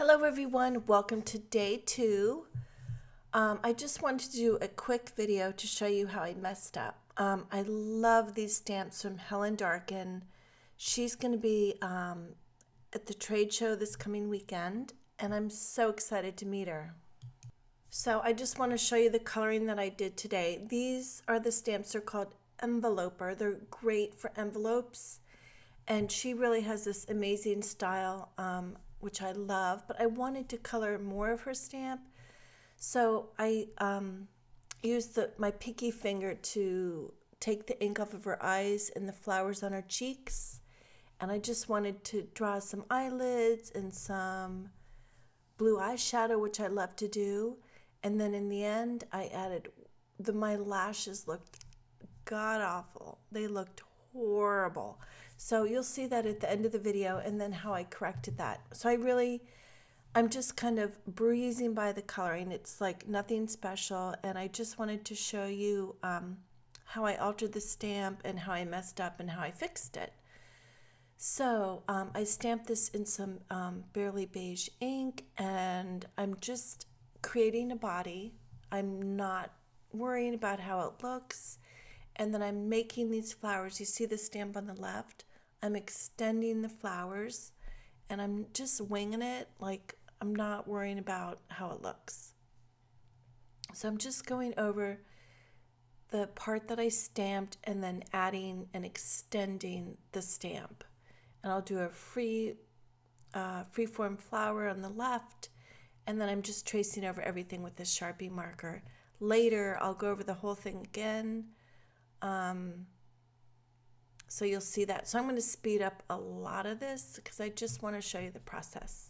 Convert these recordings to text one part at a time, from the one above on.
Hello everyone, welcome to day 2. I just wanted to do a quick video to show you how I messed up. I love these stamps from Helen Darkin. She's going to be at the trade show this coming weekend, and I'm so excited to meet her. So I just want to show you the coloring that I did today. These are the stamps. They're called enveloper. They're great for envelopes, and she really has this amazing style, which I love, but I wanted to color more of her stamp. So I used my pinky finger to take the ink off of her eyes and the flowers on her cheeks. And I just wanted to draw some eyelids and some blue eyeshadow, which I love to do. And then in the end, I added, my lashes looked god-awful. They looked horrible. So you'll see that at the end of the video, and then how I corrected that. So I'm just kind of breezing by the coloring. It's like nothing special, and I just wanted to show you how I altered the stamp and how I messed up and how I fixed it. So I stamped this in some Barely Beige ink, and I'm just creating a body. I'm not worrying about how it looks. And then I'm making these flowers. You see the stamp on the left? I'm extending the flowers, and I'm just winging it. Like, I'm not worrying about how it looks. So I'm just going over the part that I stamped and then adding and extending the stamp. And I'll do a freeform flower on the left, and then I'm just tracing over everything with this Sharpie marker. Later, I'll go over the whole thing again. So you'll see that. So I'm going to speed up a lot of this because I just want to show you the process.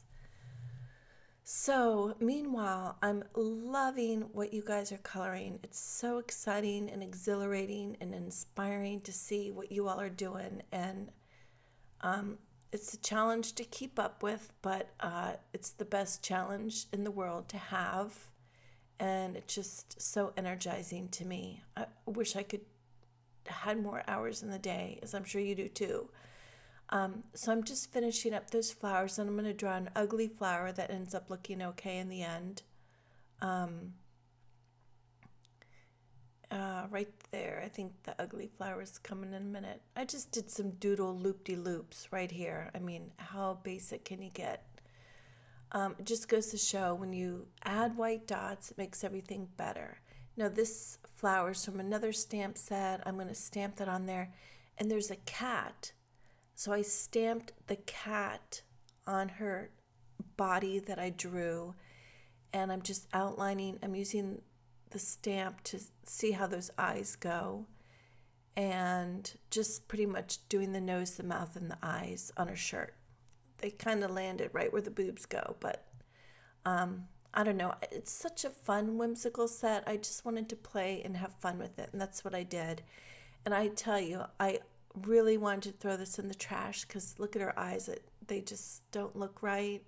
So meanwhile, I'm loving what you guys are coloring. It's so exciting and exhilarating and inspiring to see what you all are doing. And it's a challenge to keep up with, but it's the best challenge in the world to have. And it's just so energizing to me. I wish I could had more hours in the day, as I'm sure you do too. So I'm just finishing up those flowers, and I'm going to draw an ugly flower that ends up looking okay in the end. Right there, I think the ugly flower is coming in a minute. I just did some doodle loop-de-loops right here. I mean, how basic can you get? It just goes to show when you add white dots, it makes everything better. Now this flower is from another stamp set. I'm going to stamp that on there. And there's a cat. So I stamped the cat on her body that I drew. And I'm just outlining. I'm using the stamp to see how those eyes go. And just pretty much doing the nose, the mouth, and the eyes on her shirt. They kind of landed right where the boobs go. But I don't know. It's such a fun, whimsical set. I just wanted to play and have fun with it, and that's what I did. And I tell you, I really wanted to throw this in the trash because look at her eyes. They just don't look right.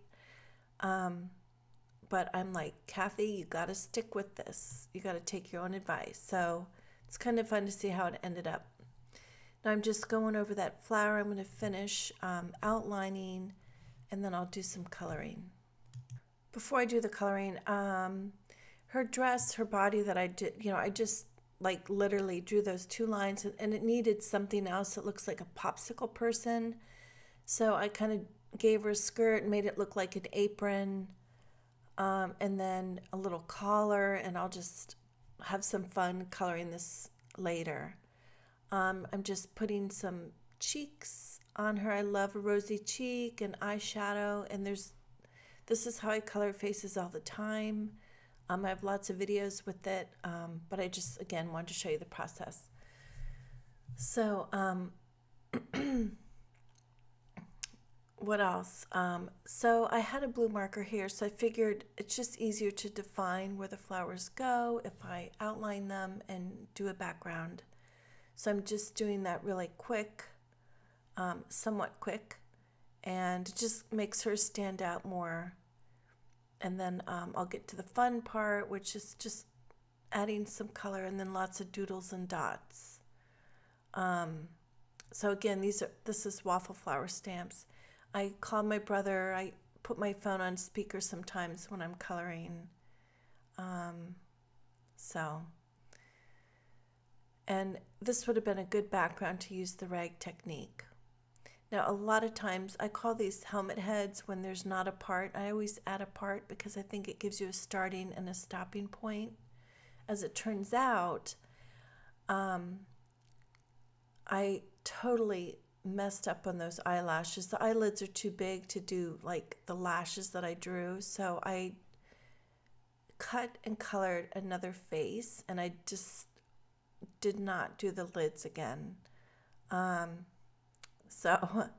But I'm like, Kathy, you got to stick with this. You got to take your own advice. So it's kind of fun to see how it ended up. Now I'm just going over that flower. I'm going to finish outlining, and then I'll do some coloring. Before I do the coloring, her dress, her body that I did, I just like literally drew those 2 lines, and it needed something else that looks like a popsicle person. So I kind of gave her a skirt and made it look like an apron, and then a little collar, and I'll just have some fun coloring this later. I'm just putting some cheeks on her. I love a rosy cheek and eyeshadow, and this is how I color faces all the time. I have lots of videos with it, but I just, again, wanted to show you the process. So, what else? So I had a blue marker here, so I figured it's just easier to define where the flowers go if I outline them and do a background. So I'm just doing that really quick, somewhat quick. And it just makes her stand out more. And then I'll get to the fun part, which is just adding some color and then lots of doodles and dots. So again, this is Waffle flower stamps. I called my brother. I put my phone on speaker sometimes when I'm coloring. And this would have been a good background to use the rag technique. Now, a lot of times I call these helmet heads when there's not a part. I always add a part because I think it gives you a starting and a stopping point. As it turns out, I totally messed up on those eyelashes. The eyelids are too big to do like the lashes that I drew, so I cut and colored another face, and I just did not do the lids again. So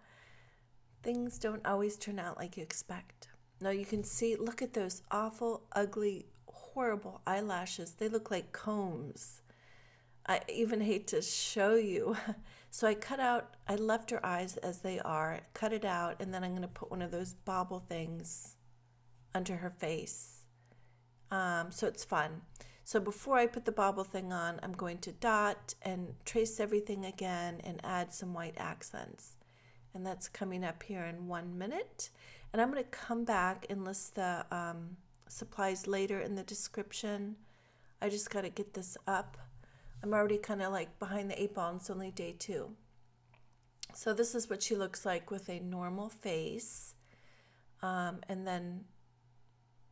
things don't always turn out like you expect. Now you can see, look at those awful, ugly, horrible eyelashes. They look like combs. I even hate to show you. So I left her eyes as they are, cut it out, and then I'm going to put one of those bobble things under her face. So it's fun. So before I put the bobble thing on, I'm going to dot and trace everything again and add some white accents. And that's coming up here in 1 minute. And I'm going to come back and list the supplies later in the description. I just got to get this up. I'm already kind of like behind the 8 ball, and it's only day 2. So this is what she looks like with a normal face. And then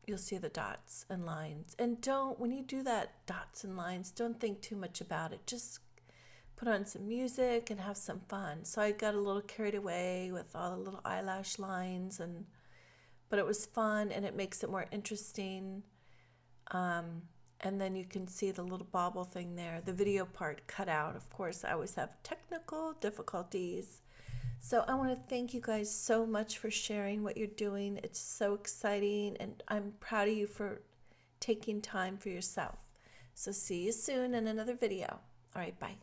you'll see the dots and lines. And when you do that dots and lines, don't think too much about it. Just put on some music and have some fun. So I got a little carried away with all the little eyelash lines, but it was fun and it makes it more interesting. And then you can see the little bobble thing there, the video part cut out. Of course, I always have technical difficulties. So I want to thank you guys so much for sharing what you're doing. It's so exciting, and I'm proud of you for taking time for yourself. So see you soon in another video. All right, bye.